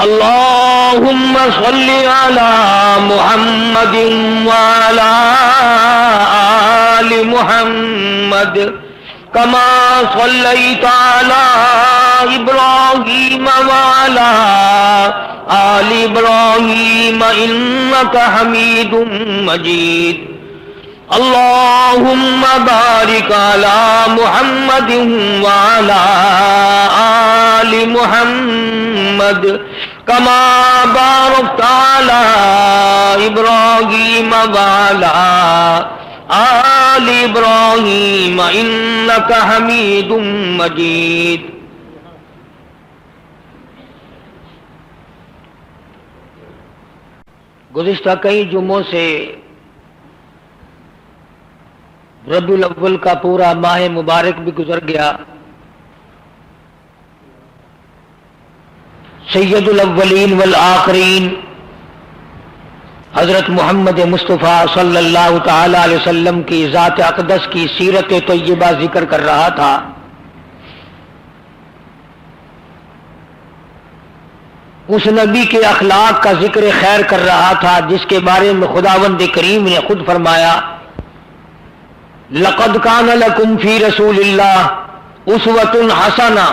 اللهم صل على محمد وعلى آل محمد كما صليت على إبراهيم وعلى آل إبراهيم إنك حميد مجيد اللهم بارك على محمد وعلى آل محمد كما باركت على إبراهيم وعلى آل إبراهيم إنك حميد مجيد. گزشتہ کئی جمعوں سے ربیع الاول کا پورا ماہ مبارک بھی گزر گیا. سید الاولین والآخرین حضرت محمد مصطفیٰ صلی اللہ تعالی علیہ وسلم کی ذات اقدس کی سیرت طیبہ ذکر کر رہا تھا. اس نبی کے اخلاق کا ذکر خیر کر رہا تھا جس کے بارے میں خداوند کریم نے خود فرمایا لَقَدْ كَانَ لَكُمْ فِي رَسُولِ اللَّهِ أُسْوَةٌ حَسَنَةٌ.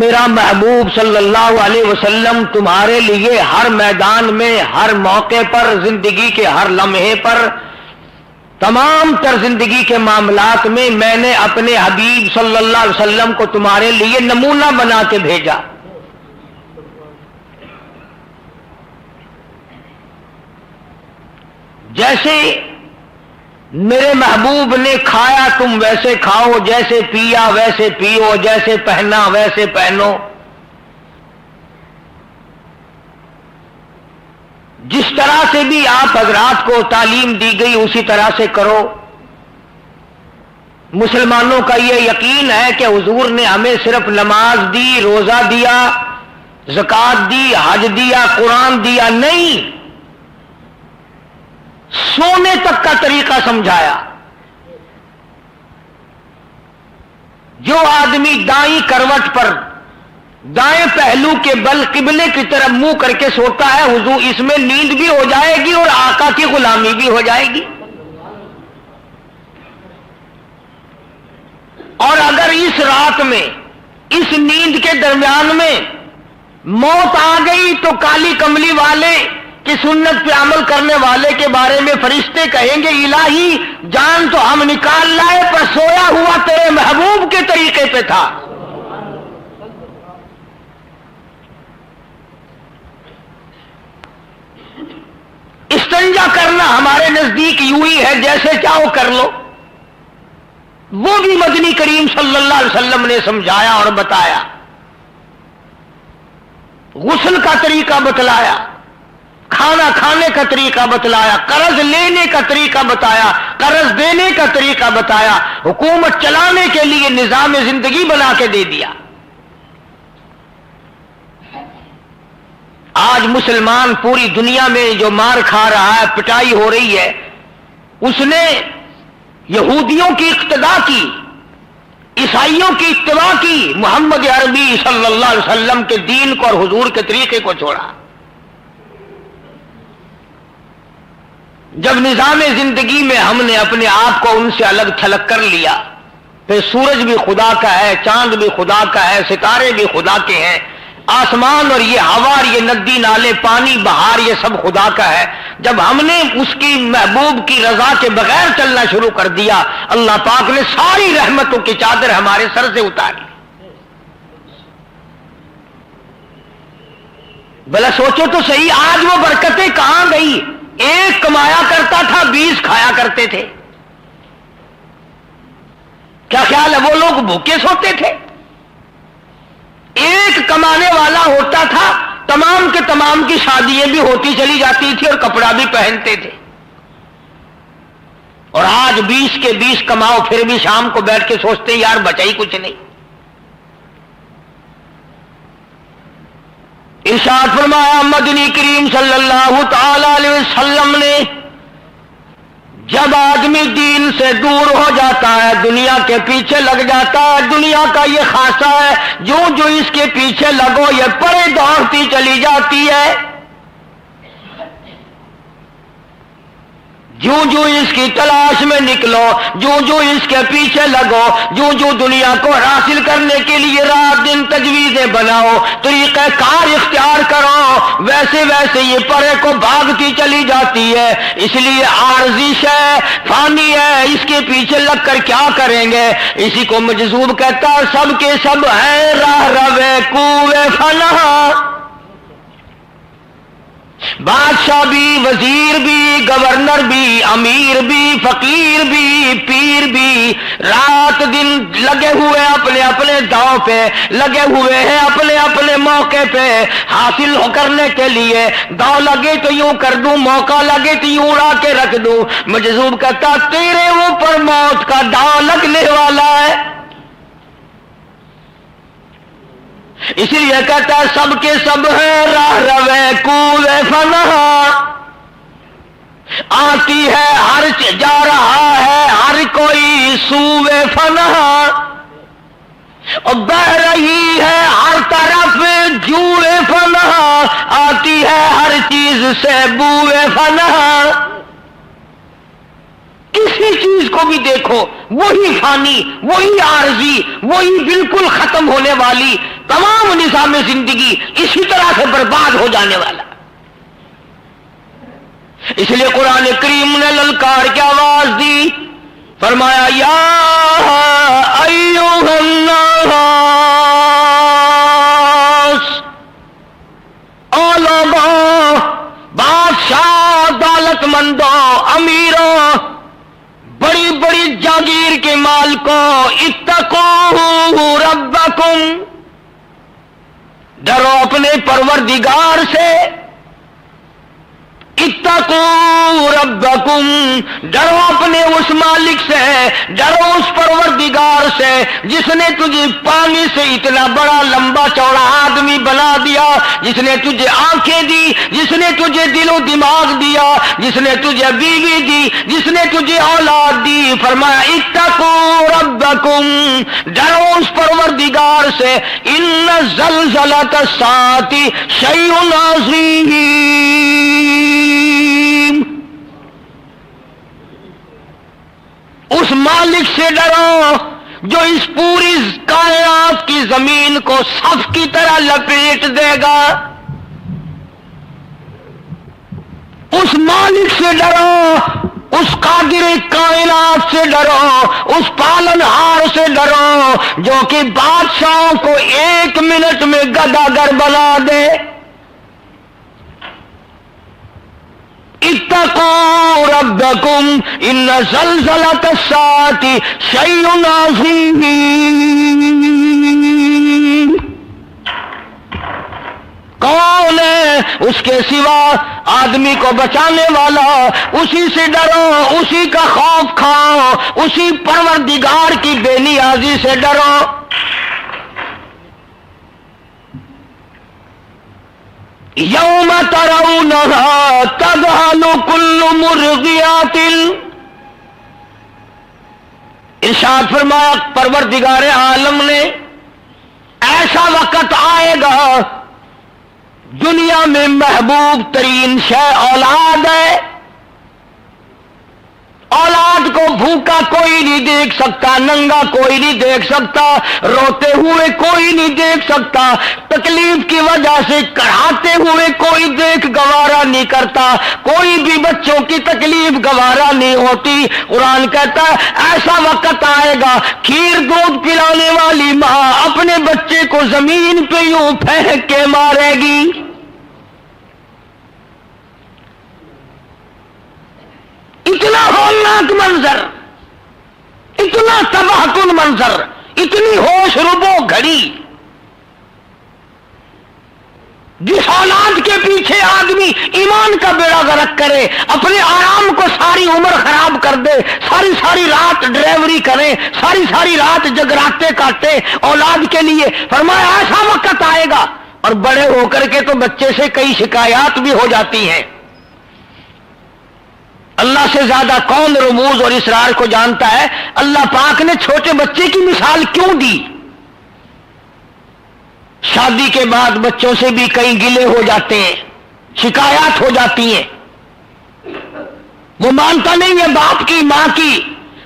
میرا محبوب صلی اللہ علیہ وسلم تمہارے لیے ہر میدان میں، ہر موقع پر، زندگی کے ہر لمحے پر، تمام تر زندگی کے معاملات میں میں نے اپنے حبیب صلی اللہ علیہ وسلم کو تمہارے لیے نمونہ بنا کے بھیجا. جیسے میرے محبوب نے کھایا تم ویسے کھاؤ، جیسے پیا ویسے پیو، جیسے پہنا ویسے پہنو. جس طرح سے بھی آپ حضرات کو تعلیم دی گئی اسی طرح سے کرو. مسلمانوں کا یہ یقین ہے کہ حضور نے ہمیں صرف نماز دی، روزہ دیا، زکوٰۃ دی، حج دیا، قرآن دیا نہیں، سونے تک کا طریقہ سمجھایا. جو آدمی دائیں کروٹ پر دائیں پہلو کے بل قبلے کی طرف منہ کر کے سوتا ہے، حضور اس میں نیند بھی ہو جائے گی اور آقا کی غلامی بھی ہو جائے گی. اور اگر اس رات میں، اس نیند کے درمیان میں موت آ گئی تو کالی کملی والے کہ سنت پہ عمل کرنے والے کے بارے میں فرشتے کہیں گے الہی جان تو ہم نکال لائے پر سویا ہوا تیرے محبوب کے طریقے پہ تھا. استنجا کرنا ہمارے نزدیک یوں ہی ہے جیسے چاہو کر لو. وہ بھی مدنی کریم صلی اللہ علیہ وسلم نے سمجھایا اور بتایا. غسل کا طریقہ بتلایا، کھانا کھانے کا طریقہ بتلایا، قرض لینے کا طریقہ بتایا، قرض دینے کا طریقہ بتایا، حکومت چلانے کے لیے نظام زندگی بنا کے دے دیا. آج مسلمان پوری دنیا میں جو مار کھا رہا ہے، پٹائی ہو رہی ہے، اس نے یہودیوں کی اقتدا کی، عیسائیوں کی اتباع کی، محمد عربی صلی اللہ علیہ وسلم کے دین کو اور حضور کے طریقے کو چھوڑا. جب نظام زندگی میں ہم نے اپنے آپ کو ان سے الگ تھلگ کر لیا، پھر سورج بھی خدا کا ہے، چاند بھی خدا کا ہے، ستارے بھی خدا کے ہیں، آسمان اور یہ ہوا اور یہ ندی نالے پانی بہار یہ سب خدا کا ہے. جب ہم نے اس کی محبوب کی رضا کے بغیر چلنا شروع کر دیا، اللہ پاک نے ساری رحمتوں کی چادر ہمارے سر سے اتاری. بھلا سوچو تو صحیح، آج وہ برکتیں کہاں گئی؟ ایک کمایا کرتا تھا، 20 کھایا کرتے تھے. کیا خیال ہے وہ لوگ بھوکے سوتے تھے؟ ایک کمانے والا ہوتا تھا، تمام کے تمام کی شادیاں بھی ہوتی چلی جاتی تھی اور کپڑا بھی پہنتے تھے. اور آج 20 کے 20 کماؤ پھر بھی شام کو بیٹھ کے سوچتے ہیں یار بچا ہی کچھ نہیں. ارشاد فرمایا مدنی کریم صلی اللہ تعالی علیہ وسلم نے جب آدمی دین سے دور ہو جاتا ہے، دنیا کے پیچھے لگ جاتا ہے، دنیا کا یہ خاصہ ہے، جو اس کے پیچھے لگو یہ پرے دوڑتی چلی جاتی ہے، جو اس کی تلاش میں نکلو، جو اس کے پیچھے لگو، جو دنیا کو حاصل کرنے کے لیے رات دن تجویزیں بناؤ، طریقہ کار اختیار کرو، ویسے ویسے یہ پرے کو بھاگتی چلی جاتی ہے۔ اس لیے عارضی شے فانی ہے، اس کے پیچھے لگ کر کیا کریں گے؟ اسی کو مجذوب کہتا ہے سب کے سب ہیں راہ روے کوے فنا، بادشاہ بھی، وزیر بھی، گورنر بھی، امیر بھی، فقیر بھی، پیر بھی، رات دن لگے ہوئے اپنے اپنے داؤ پہ، لگے ہوئے ہیں اپنے اپنے موقع پہ حاصل کرنے کے لیے۔ داؤ لگے تو یوں کر دوں، موقع لگے تو یوں اڑا کے رکھ دوں۔ مجذوب کہتا تیرے اوپر موت کا داؤ لگنے والا ہے، اسی لیے کہتا ہے سب کے سب ہیں راہ روے کوے فنا، آتی ہے ہر جا رہا ہے ہر کوئی سوے فنا، اور بہ رہی ہے ہر طرف جوئے فنا، آتی ہے ہر چیز سے بوئے فنا۔ کسی چیز کو بھی دیکھو وہی فانی، وہی عارضی، وہی بالکل ختم ہونے والی، تمام نظام زندگی اسی طرح سے برباد ہو جانے والا۔ اس لیے قرآن کریم نے للکار کی آواز دی، فرمایا یا ایھا الناس، او لوگوں، بادشاہ، دولت مندوں، امیروں، بڑی بڑی جاگیر کے مالکوں، اتقوا ربکم، ڈرو اپنے پروردگار سے، اتقوا ربکم، ڈرو اپنے اس مالک سے، ڈرو اس پروردگار سے جس نے تجھے پانی سے اتنا بڑا لمبا چوڑا آدمی بنا دیا، جس نے تجھے آنکھیں دی، جس نے تجھے دل و دماغ دیا، جس نے تجھے بیوی دی، جس نے تجھے اولاد دی۔ فرمایا اتقوا ربکم، ڈرو اس پروردگار سے، ان زلزلۃ الساعۃ شیء عظیم، اس مالک سے ڈرو جو اس پوری کائنات کی زمین کو صف کی طرح لپیٹ دے گا، اس مالک سے ڈرو، اس قادر کائنات سے ڈرو، اس پالن ہار سے ڈرو جو کہ بادشاہوں کو ایک منٹ میں گداگر بنا دے۔ اتقوا ربکم ان زلزلۃ الساعۃ شیء عظیم، کون ہے اس کے سوا آدمی کو بچانے والا؟ اسی سے ڈرو، اسی کا خوف کھاؤ، اسی پروردگار کی بے نیازی سے ڈرو۔ یوم ترونھا تذہل کل مرضعۃ، ارشاد فرمایا پروردگار عالم نے ایسا وقت آئے گا، دنیا میں محبوب ترین شے اولاد ہے، اولاد کو بھوکا کوئی نہیں دیکھ سکتا، ننگا کوئی نہیں دیکھ سکتا، روتے ہوئے کوئی نہیں دیکھ سکتا، تکلیف کی وجہ سے کڑھاتے ہوئے کوئی دیکھ گوارا نہیں کرتا، کوئی بھی بچوں کی تکلیف گوارا نہیں ہوتی۔ قرآن کہتا ہے ایسا وقت آئے گا، کھیر دودھ پلانے والی ماں اپنے بچے کو زمین پہ یوں پھینک کے مارے گی۔ اتنا ہولناک منظر، اتنا تباہ کن منظر، اتنی ہوش ربو گھڑی، جس اولاد کے پیچھے آدمی ایمان کا بیڑا غرق کرے، اپنے آرام کو ساری عمر خراب کر دے، ساری ساری رات ڈرائیوری کرے، ساری ساری رات جگراتے کاٹے اولاد کے لیے۔ فرمایا ایسا وقت آئے گا، اور بڑے ہو کر کے تو بچے سے کئی شکایات بھی ہو جاتی ہیں، اللہ سے زیادہ کون رموز اور اسرار کو جانتا ہے؟ اللہ پاک نے چھوٹے بچے کی مثال کیوں دی؟ شادی کے بعد بچوں سے بھی کئی گلے ہو جاتے ہیں، شکایات ہو جاتی ہیں، وہ مانتا نہیں ہے باپ کی، ماں کی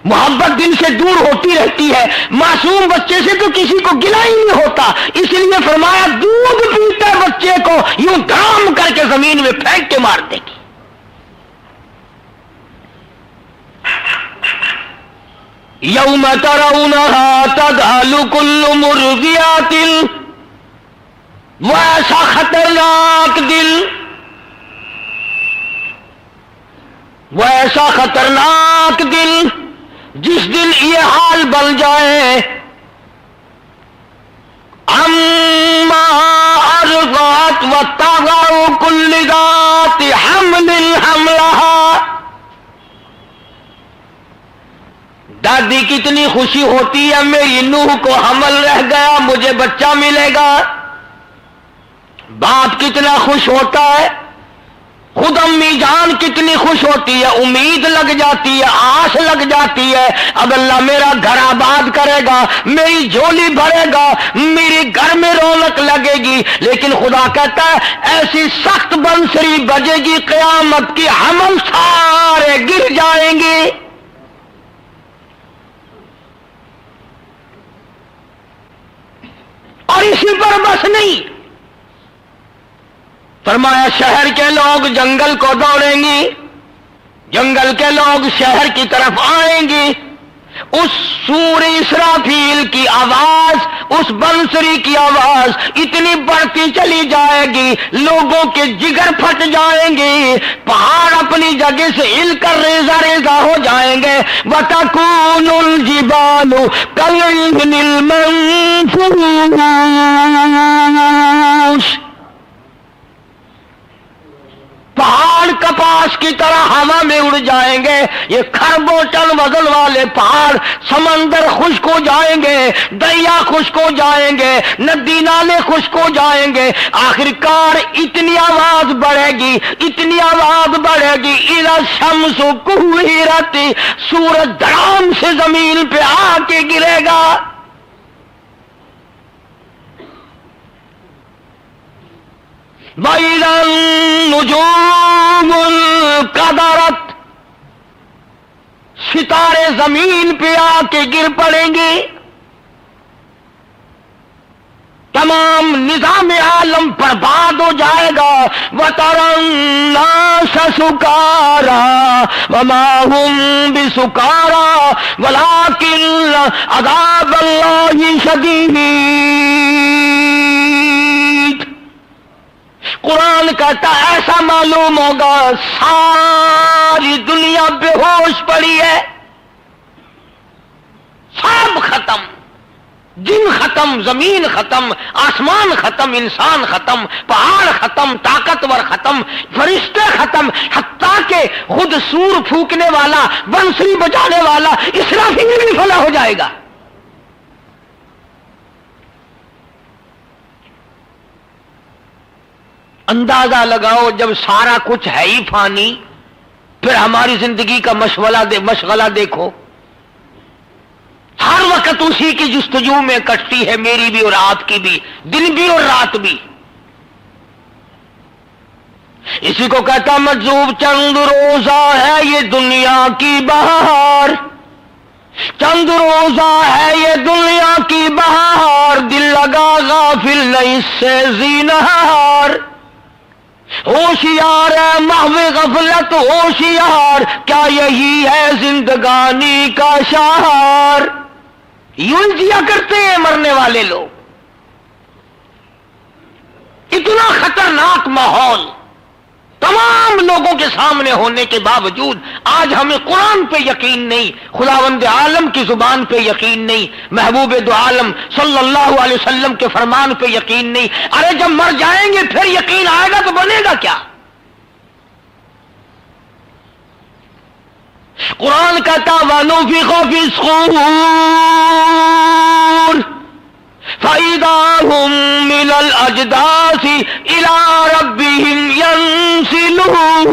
محبت دل سے دور ہوتی رہتی ہے۔ معصوم بچے سے تو کسی کو گلہ ہی نہیں ہوتا، اس لیے فرمایا دودھ پیتے بچے کو یوں دھام کر کے زمین میں پھینک کے مار دے گی۔ یوم ترونها تذہل کل مرضیات، وہ ایسا خطرناک دل، وہ ایسا خطرناک دل جس دن یہ حال بن جائے، اما ارضات وتضع کل ذات حمل حملها، دادی کتنی خوشی ہوتی ہے میری نوح کو حمل رہ گیا، مجھے بچہ ملے گا، باپ کتنا خوش ہوتا ہے، خود امی جان کتنی خوش ہوتی ہے، امید لگ جاتی ہے، آس لگ جاتی ہے، اب اللہ میرا گھر آباد کرے گا، میری جھولی بھرے گا، میری گھر میں رونق لگے گی، لیکن خدا کہتا ہے ایسی سخت بنسری بجے گی قیامت کی، حمل سارے گر جائیں گے۔ اور اسی پر بس نہیں، فرمایا شہر کے لوگ جنگل کو دوڑیں گے، جنگل کے لوگ شہر کی طرف آئیں گے، اس سور اسرافیل کی آواز، اس بنسری کی آواز اتنی بڑھتی چلی جائے گی، لوگوں کے جگر پھٹ جائیں گے، پہاڑ اپنی جگہ سے ہل کر ریزہ ریزہ ہو جائیں گے، وَتَكُونُ الْجِبَالُ كَالْعِهْنِ الْمَنفُوشِ، پہاڑ کپاس کی طرح ہوا میں اڑ جائیں گے، یہ خربوں ٹن وزن والے پہاڑ، سمندر خشک ہو جائیں گے، دریا خشک ہو جائیں گے، ندی نالے خشک ہو جائیں گے، آخر کار اتنی آواز بڑھے گی، اتنی آواز بڑھے گی، اِذَا الشَّمْسُ كُوِّرَتْ، سورج دھڑام سے زمین پہ آ کے گرے گا۔ وَإِذَا النُّجُومُ انْكَدَرَتْ، ستارے زمین پہ آ کے گر پڑیں گے، تمام نظام عالم برباد ہو جائے گا۔ وَتَرَى النَّاسَ سُكَارَىٰ وَمَا هُمْ بِسُكَارَىٰ وَلَٰكِنَّ عَذَابَ اللَّهِ شَدِيدٌ۔ قرآن کہتا ایسا معلوم ہوگا ساری دنیا بے ہوش پڑی ہے، سب ختم، جن ختم، زمین ختم، آسمان ختم، انسان ختم، پہاڑ ختم، طاقتور ختم، فرشتے ختم، حتیٰ کہ خود سور پھونکنے والا، بنسری بجانے والا اسرافیل بھی فنا ہو جائے گا۔ اندازہ لگاؤ جب سارا کچھ ہے ہی فانی، پھر ہماری زندگی کا مشغلہ دیکھو، ہر وقت اسی کی جستجو میں کٹتی ہے، میری بھی اور آپ کی بھی، دن بھی اور رات بھی۔ اسی کو کہتا مجذوب چند روزہ ہے یہ دنیا کی بہار، چند روزہ ہے یہ دنیا کی بہار، دل لگا غافل نہیں اس سے زینہار، ہوشیار ہے محو غفلت ہوشیار، کیا یہی ہے زندگانی کا شہر؟ یوں جیا کرتے ہیں مرنے والے لوگ، اتنا خطرناک ماحول تمام لوگوں کے سامنے ہونے کے باوجود آج ہمیں قرآن پہ یقین نہیں، خداوند عالم کی زبان پہ یقین نہیں، محبوب دو عالم صلی اللہ علیہ وسلم کے فرمان پہ یقین نہیں۔ ارے جب مر جائیں گے پھر یقین آئے گا تو بنے گا کیا؟ قرآن کہتا وَنُفِخَ فِي الصُّورِ فَإِذَا هُمْ مِنَ الْأَجْدَاثِ إِلَىٰ رَبِّهِمْ يَنْسِلُونَ،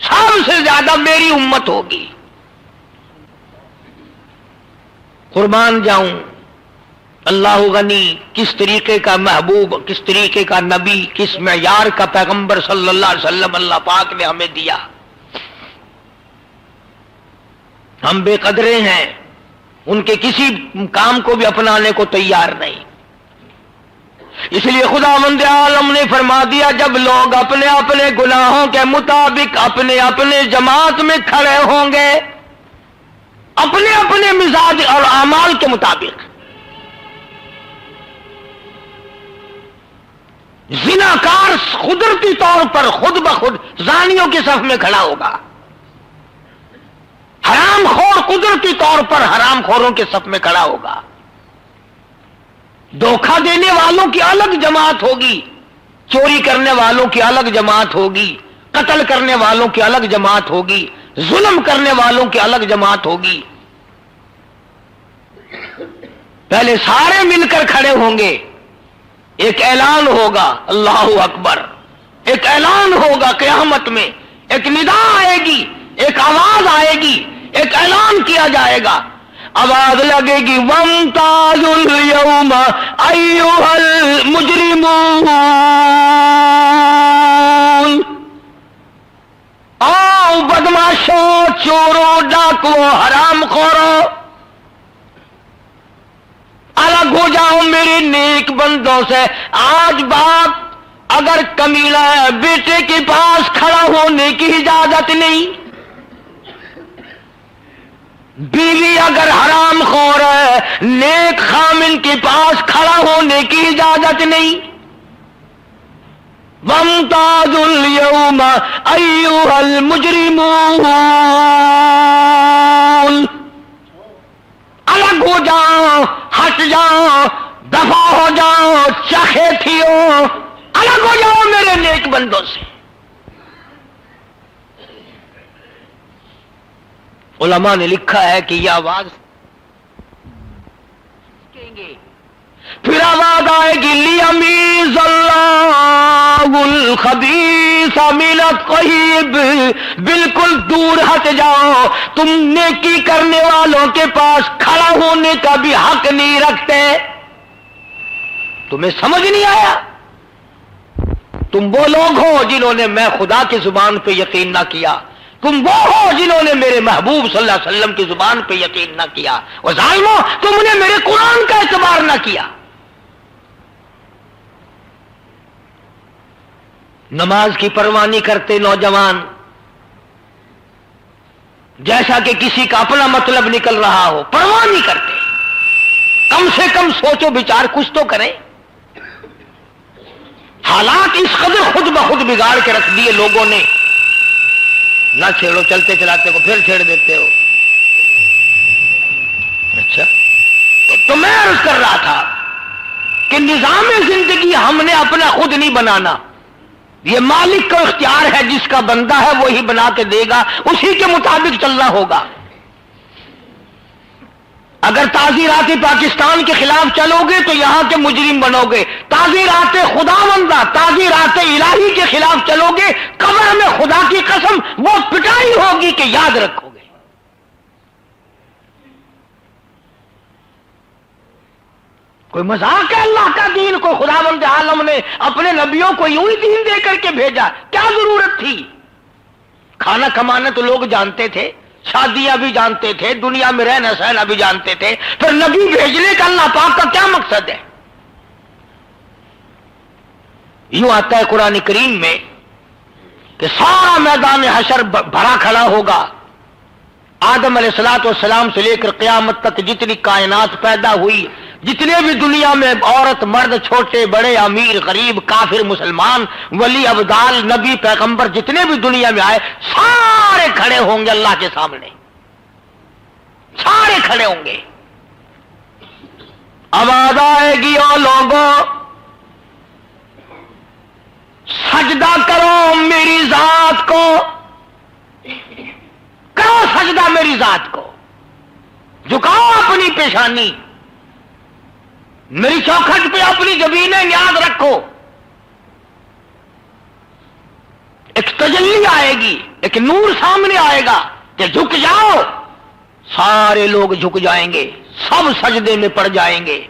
سب سے زیادہ میری امت ہوگی. قربان جاؤں اللہ غنی، کس طریقے کا محبوب، کس طریقے کا نبی، کس معیار کا پیغمبر صلی اللہ علیہ وسلم اللہ پاک نے ہمیں دیا. ہم بے قدرے ہیں، ان کے کسی کام کو بھی اپنانے کو تیار نہیں. اس لیے خداوند عالم نے فرما دیا جب لوگ اپنے اپنے گناہوں کے مطابق اپنے اپنے جماعت میں کھڑے ہوں گے، اپنے اپنے مزاج اور اعمال کے مطابق. زناکار قدرتی طور پر خود بخود زانیوں کی صف میں کھڑا ہوگا، حرام خور قدرتی طور پر حرام خوروں کے صف میں کھڑا ہوگا. دھوکہ دینے والوں کی الگ جماعت ہوگی، چوری کرنے والوں کی الگ جماعت ہوگی، قتل کرنے والوں کی الگ جماعت ہوگی، ظلم کرنے والوں کی الگ جماعت ہوگی. پہلے سارے مل کر کھڑے ہوں گے، ایک اعلان ہوگا اللہ اکبر، ایک اعلان ہوگا قیامت میں، ایک ندا آئے گی، ایک آواز آئے گی، ایک اعلان کیا جائے گا. آواز لگے گی وَامْتَازُوا الْيَوْمَ أَيُّهَا الْمُجْرِمُونَ، آؤ بدماشوں، چوروں، ڈاکوؤں، حرام خوروں، الگ ہو جاؤ میرے نیک بندوں سے. آج باپ اگر کمینہ ہے، بیٹے کے پاس کھڑا ہونے کی اجازت نہیں، بیوی اگر حرام خور ہے، نیک خامن کے پاس کھڑا ہونے کی اجازت نہیں. وَامْتَازُوا الْيَوْمَ أَيُّهَا الْمُجْرِمُونَ، الگ ہو جاؤ، ہٹ جاؤ، دفع ہو جاؤ، چاہے تھیو، الگ ہو جاؤ میرے نیک بندوں سے. علماء نے لکھا ہے کہ یہ آواز کہیں گے، پھر آواز آئے گی لیمیز اللہ الخبیث من الطیب، بالکل دور ہٹ جاؤ، تم نیکی کرنے والوں کے پاس کھڑا ہونے کا بھی حق نہیں رکھتے. تمہیں سمجھ نہیں آیا؟ تم وہ لوگ ہو جنہوں نے میں خدا کی زبان پہ یقین نہ کیا، تم وہ ہو جنہوں نے میرے محبوب صلی اللہ علیہ وسلم کی زبان پہ یقین نہ کیا، اور ظالموں تم نے میرے قرآن کا اعتبار نہ کیا. نماز کی پرواہ نہیں کرتے نوجوان، جیسا کہ کسی کا اپنا مطلب نکل رہا ہو، پرواہ نہیں کرتے. کم سے کم سوچو بچار کچھ تو کریں. حالات اس قدر خود بخود بگاڑ کے رکھ دیے لوگوں نے، نہ چھیڑو، چلتے چلاتے کو پھر چھیڑ دیتے ہو. اچھا تو میں عرض کر رہا تھا کہ نظام زندگی ہم نے اپنا خود نہیں بنانا، یہ مالک کا اختیار ہے، جس کا بندہ ہے وہی بنا کے دے گا، اسی کے مطابق چلنا ہوگا. اگر تعزیرات پاکستان کے خلاف چلو گے تو یہاں کے مجرم بنو گے، تعزیرات خداوندہ، تعزیرات الہی کے خلاف چلو گے، قبر میں خدا کی قسم وہ پٹائی ہوگی کہ یاد رکھو گے. کوئی مذاق ہے اللہ کا دین کو؟ خداوند عالم نے اپنے نبیوں کو یوں ہی دین دے کر کے بھیجا، کیا ضرورت تھی؟ کھانا کمانا تو لوگ جانتے تھے، شادیاں بھی جانتے تھے، دنیا میں رہنا سہنا بھی جانتے تھے، پھر نبی بھیجنے کا اللہ پاک کا کیا مقصد ہے؟ یوں آتا ہے قرآن کریم میں کہ سارا میدان حشر بھرا کھڑا ہوگا. آدم علیہ الصلوۃ والسلام سے لے کر قیامت تک جتنی کائنات پیدا ہوئی، جتنے بھی دنیا میں عورت مرد، چھوٹے بڑے، امیر غریب، کافر مسلمان، ولی ابدال، نبی پیغمبر، جتنے بھی دنیا میں آئے، سارے کھڑے ہوں گے اللہ کے سامنے، سارے کھڑے ہوں گے. آواز آئے گی او لوگوں سجدہ کرو میری ذات کو، کرو سجدہ میری ذات کو، جھکاؤ اپنی پیشانی، میری چوکھٹ پہ اپنی زمینیں نیاز رکھو. ایک تجلی آئے گی، ایک نور سامنے آئے گا کہ جھک جاؤ، سارے لوگ جھک جائیں گے، سب سجدے میں پڑ جائیں گے۔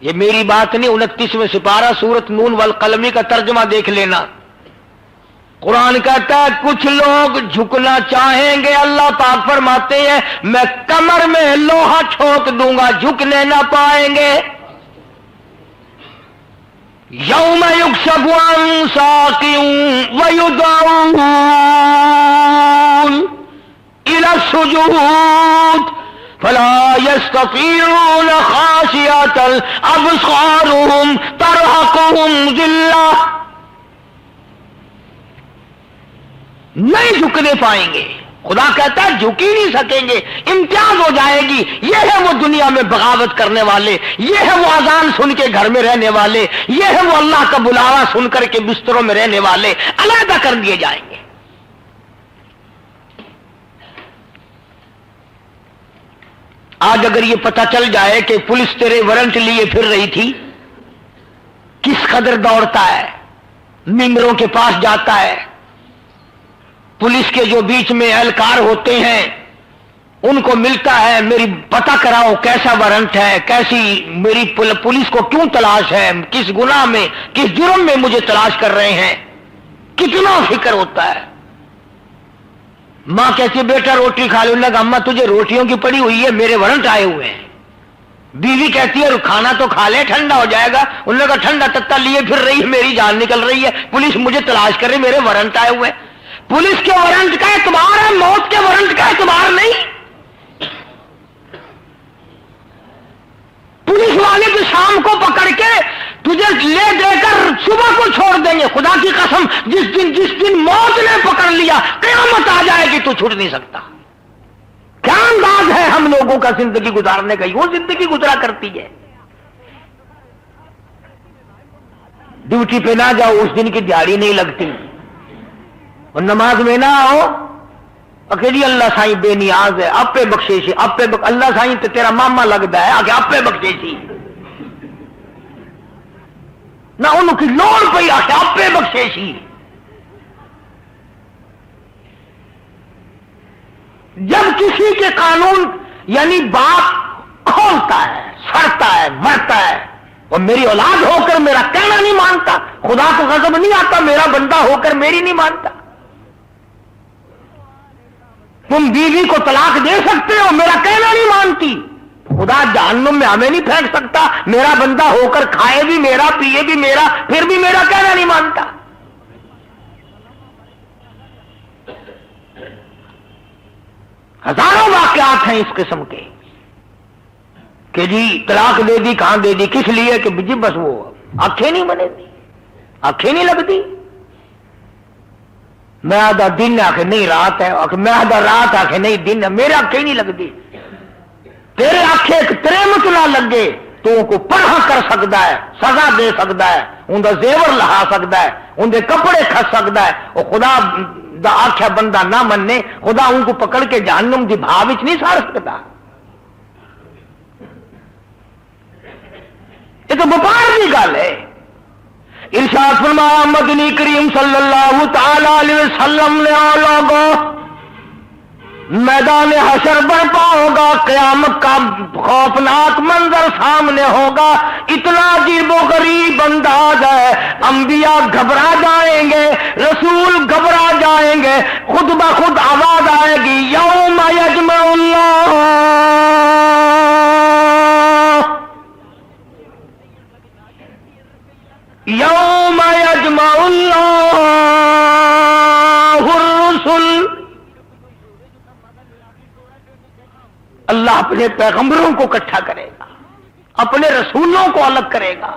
یہ میری بات نہیں، 29ویں سپارہ سورۃ نون والقلم کا ترجمہ دیکھ لینا۔ قرآن کہتا ہے کچھ لوگ جھکنا چاہیں گے، اللہ پاک فرماتے ہیں میں کمر میں لوہا ٹھوک دوں گا، جھکنے نہ پائیں گے۔ یوم یکشف عن ساق ویدعون الی السجود فلا يستطيعون خاشعة أبصارهم ترهقهم ذلة، نہیں جھکنے پائیں گے۔ خدا کہتا ہے جھک ہی نہیں سکیں گے، امتیاز ہو جائے گی۔ یہ ہے وہ دنیا میں بغاوت کرنے والے، یہ ہے وہ اذان سن کے گھر میں رہنے والے، یہ ہے وہ اللہ کا بلاوا سن کر کے بستروں میں رہنے والے، علیحدہ کر دیے جائیں گے۔ آج اگر یہ پتہ چل جائے کہ پولیس تیرے وارنٹ لیے پھر رہی تھی، کس قدر دوڑتا ہے، ممبروں کے پاس جاتا ہے، پولیس کے جو بیچ میں اہلکار ہوتے ہیں ان کو ملتا ہے، میری پتہ کراؤ کیسا وارنٹ ہے، کیسی میری پولیس کو کیوں تلاش ہے، کس گناہ میں کس جرم میں مجھے تلاش کر رہے ہیں، کتنا فکر ہوتا ہے۔ ماں کہتی ہے بیٹا روٹی کھا لو، لگا اماں تجھے روٹیوں کی پڑی ہوئی ہے، میرے وارنٹ آئے ہوئے ہیں۔ بیوی کہتی ہے کھانا تو کھا لے ٹھنڈا ہو جائے گا، انہوں نے کہا ٹھنڈا تتا لیے پھر رہی ہے، میری جان نکل رہی ہے، پولیس مجھے تلاش کر رہی، میرے وارنٹ آئے ہوئے ہیں۔ پولیس کے وارنٹ کا اعتبار ہے، موت کے وارنٹ کا اعتبار نہیں۔ پولیس والے تو شام کو پکڑ کے تجھے لے دے کر صبح کو چھوڑ دیں گے، خدا کی قسم جس دن موت نے پکڑ لیا قیامت آ جائے گی تو چھوٹ نہیں سکتا۔ کیا انداز ہے ہم لوگوں کا زندگی گزارنے کا، وہ زندگی گزرا کرتی ہے۔ ڈیوٹی پہ نہ جاؤ اس دن کی دیہڑی نہیں لگتی، اور نماز میں نہ آؤ اکیلی اللہ سائیں بے نیاز ہے، اپے بخشیشی اللہ سائیں تو تیرا ماما لگتا ہے آگے اپے بخشیشی نہ ان کی لوڑ پئی آخر اپے بخشیشی۔ جب کسی کے قانون یعنی باپ کھولتا ہے، سڑتا ہے، مرتا ہے، اور میری اولاد ہو کر میرا کہنا نہیں مانتا، خدا کو غضب نہیں آتا میرا بندہ ہو کر میری نہیں مانتا۔ تم بیوی کو طلاق دے سکتے ہو، میرا کہنا نہیں مانتی، خدا جہنم میں ہمیں نہیں پھینک سکتا، میرا بندہ ہو کر کھائے بھی میرا، پیے بھی میرا، پھر بھی میرا کہنا نہیں مانتا۔ ہزاروں واقعات ہیں اس قسم کے کہ جی طلاق دے دی، کہاں دے دی، کس لیے کہ جی بس وہ آنکھیں نہیں بنے دی، آنکھیں نہیں لگتی، میں آدھا دن آخر نہیں رات ہے، میں آدھا رات آخر نہیں دن ہے، میرے آنکھیں نہیں لگتی، تیرے آنکھیں تیرے مت نہ لگے تو کو پڑھا کر سکتا ہے، سزا دے سکتا ہے، ان کا زیور لہا سکتا ہے، ان کے کپڑے کھس سکتا ہے، اور خدا دا آخیا بندہ نہ مننے خدا ان کو پکڑ کے جہنم دی بھاو وچ نہیں ساڑ سکتا۔ یہ تو وپار کی گل ہے۔ ارشاد فرمایا مدنی کریم صلی اللہ تعالی علیہ وسلم نے لوگوں میدان حشر برپا ہوگا، قیامت کا خوفناک منظر سامنے ہوگا، اتنا عجیب و غریب انداز ہے، انبیاء گھبرا جائیں گے، رسول گھبرا جائیں گے، خود بخود آواز آئے گی یوم یجمع اللہ یوم یجمع اللہ الرسل، اللہ اپنے پیغمبروں کو اکٹھا کرے گا، اپنے رسولوں کو الگ کرے گا،